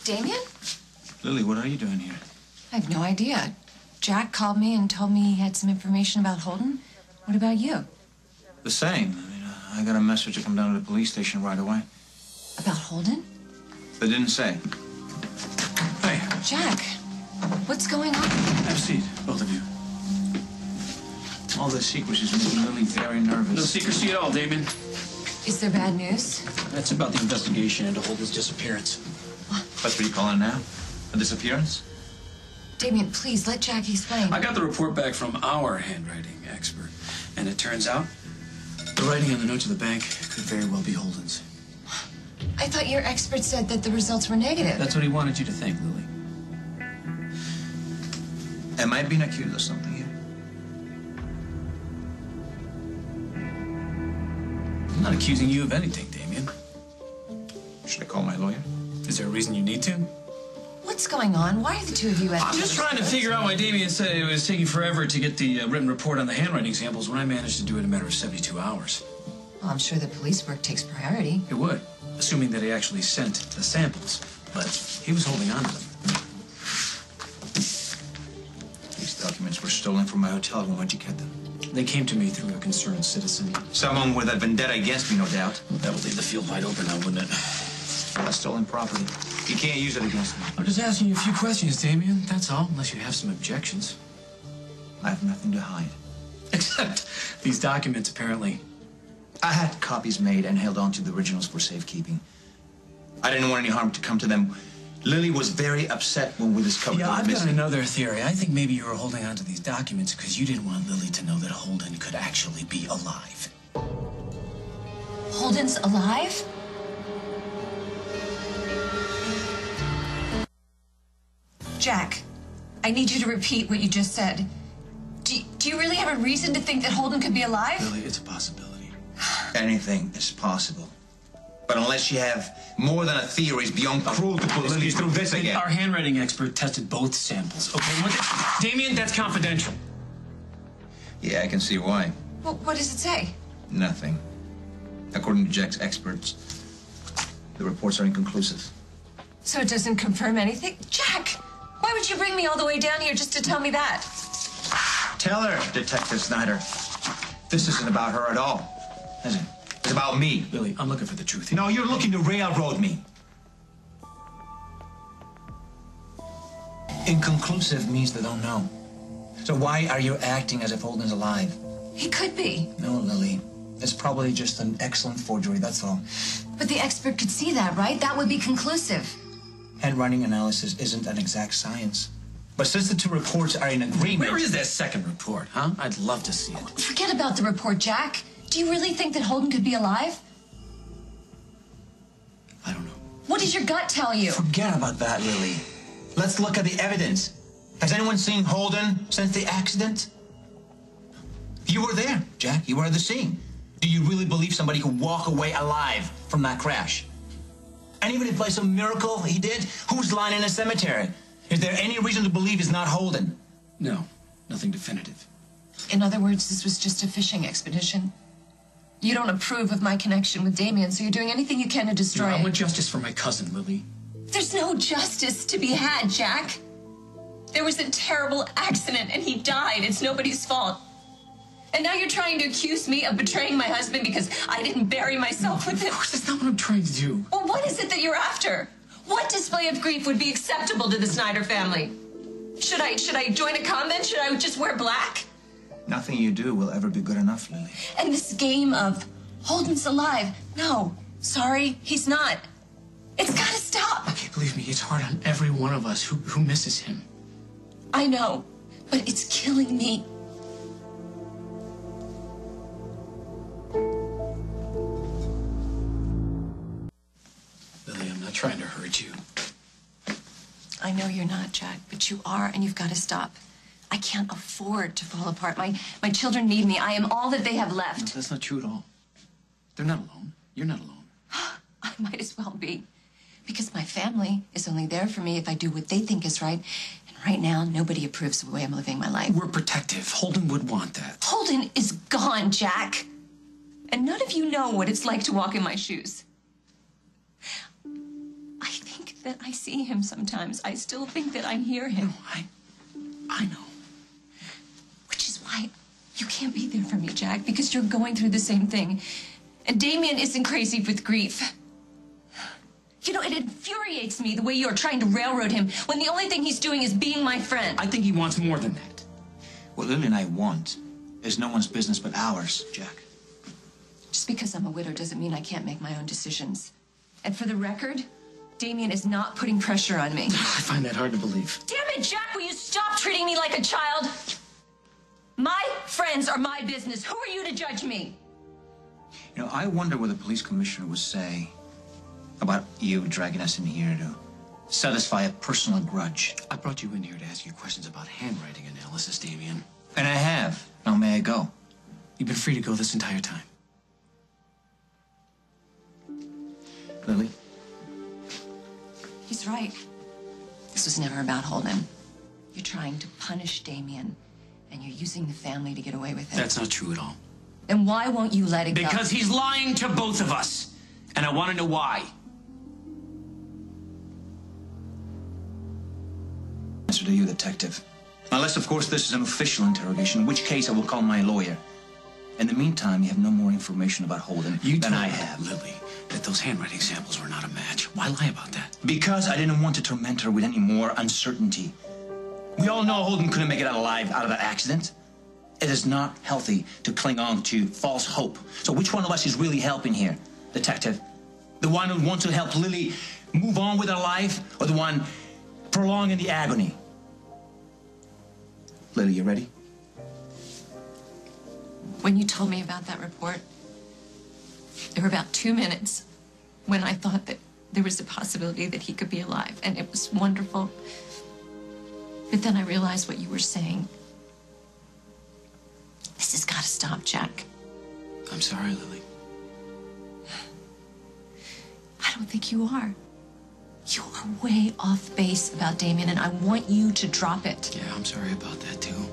Damian? Lily, what are you doing here? I have no idea. Jack called me and told me he had some information about Holden. What about you? The same. I got a message to come down to the police station right away. About Holden? They didn't say. Hey. Jack, what's going on? Have a seat, both of you. All this secrecy is making Lily very nervous. No secrecy at all, Damian. Is there bad news? That's about the investigation into Holden's disappearance. That's what you call it now? A disappearance? Damian, please, let Jack explain. I got the report back from our handwriting expert, and it turns out the writing on the notes of the bank could very well be Holden's. I thought your expert said that the results were negative. That's what he wanted you to think, Lily. Am I being accused of something here? I'm not accusing you of anything, Damian. Should I call my lawyer? Is there a reason you need to? What's going on? Why are the two of you at I'm just trying to figure out why Damian said it was taking forever to get the written report on the handwriting samples when I managed to do it in a matter of 72 hours. Well, I'm sure the police work takes priority. It would, assuming that he actually sent the samples. But he was holding on to them. These documents were stolen from my hotel room. Where'd you get them? They came to me through a concerned citizen. Someone with a vendetta against me, no doubt. That would leave the field wide open now, wouldn't it? That's stolen property. You can't use it against me. I'm just asking you a few questions, Damian. That's all, unless you have some objections. I have nothing to hide. Except these documents, apparently. I had copies made and held on to the originals for safekeeping. I didn't want any harm to come to them. Lily was very upset when we discovered Yeah, they were I've got missing. another theory. I think maybe you were holding on to these documents because you didn't want Lily to know that Holden could actually be alive. Holden's alive? Jack, I need you to repeat what you just said. Do you really have a reason to think that Holden could be alive? Lily, it's a possibility. Anything is possible. But unless you have more than a theory, it's beyond cruel to put Lily through this again. Our handwriting expert tested both samples. Okay, Damian, that's confidential. Yeah, I can see why. Well, what does it say? Nothing. According to Jack's experts, the reports are inconclusive. So it doesn't confirm anything? Jack, why would you bring me all the way down here just to tell me that? Tell her, Detective Snyder. This isn't about her at all, is it? It's about me. Lily, I'm looking for the truth here. No, you're looking to railroad me. Inconclusive means they don't know. So why are you acting as if Holden's alive? He could be. No, Lily. It's probably just an excellent forgery, that's all. But the expert could see that, right? That would be conclusive. Handwriting analysis isn't an exact science. But since the two reports are in agreement... Where is that second report, huh? I'd love to see it. Forget about the report, Jack. Do you really think that Holden could be alive? I don't know. What does your gut tell you? Forget about that, Lily. Let's look at the evidence. Has anyone seen Holden since the accident? You were there, Jack. You were at the scene. Do you really believe somebody could walk away alive from that crash? And even if by some miracle he did, who's lying in a cemetery? Is there any reason to believe it's not Holden? No, nothing definitive. In other words, this was just a fishing expedition. You don't approve of my connection with Damian, so you're doing anything you can to destroy I it. want justice for my cousin, Lily. There's no justice to be had, Jack. There was a terrible accident and he died. It's nobody's fault. And now you're trying to accuse me of betraying my husband because I didn't bury myself with him. Of course, that's not what I'm trying to do. Well, what is it that you're after? What display of grief would be acceptable to the Snyder family? Should I join a convent? Should I just wear black? Nothing you do will ever be good enough, Lily. And this game of Holden's alive. No, sorry, he's not. It's gotta stop. Okay, believe me, it's hard on every one of us who misses him. I know, but it's killing me. Lily, I'm not trying to hurt you. I know you're not, Jack, but you are, and you've got to stop. I can't afford to fall apart. My children need me. I am all that they have left. No, that's not true at all. They're not alone. You're not alone. I might as well be. Because my family is only there for me if I do what they think is right. And right now, nobody approves of the way I'm living my life. We're protective. Holden would want that. Holden is gone, Jack. And none of you know what it's like to walk in my shoes. I think that I see him sometimes. I still think that I hear him. No, I know. Which is why you can't be there for me, Jack, because you're going through the same thing. And Damian isn't crazy with grief. You know, it infuriates me the way you're trying to railroad him when the only thing he's doing is being my friend. I think he wants more than that. What Lily and I want is no one's business but ours, Jack. Just because I'm a widow doesn't mean I can't make my own decisions. And for the record, Damian is not putting pressure on me. I find that hard to believe. Damn it, Jack, will you stop treating me like a child? My friends are my business. Who are you to judge me? You know, I wonder what the police commissioner would say about you dragging us in here to satisfy a personal grudge. I brought you in here to ask you questions about handwriting analysis, Damian. And I have. Now may I go? You've been free to go this entire time. Lily? He's right. This was never about Holden. You're trying to punish Damian, and you're using the family to get away with it. That's not true at all. Then why won't you let it go? Because he's lying to both of us. And I want to know why. Answer to you, detective. Unless, of course, this is an official interrogation, in which case I will call my lawyer. In the meantime, you have no more information about Holden than I have. Lily, that those handwriting samples were not a match. Why lie about that? Because I didn't want to torment her with any more uncertainty. We all know Holden couldn't make it out alive out of that accident. It is not healthy to cling on to false hope. So which one of us is really helping here, detective? The one who wants to help Lily move on with her life, or the one prolonging the agony? Lily, you ready? When you told me about that report, there were about 2 minutes when I thought that there was a possibility that he could be alive, and it was wonderful. But then I realized what you were saying. This has got to stop, Jack. I'm sorry, Lily. I don't think you are. You are way off base about Damian, and I want you to drop it. Yeah, I'm sorry about that, too.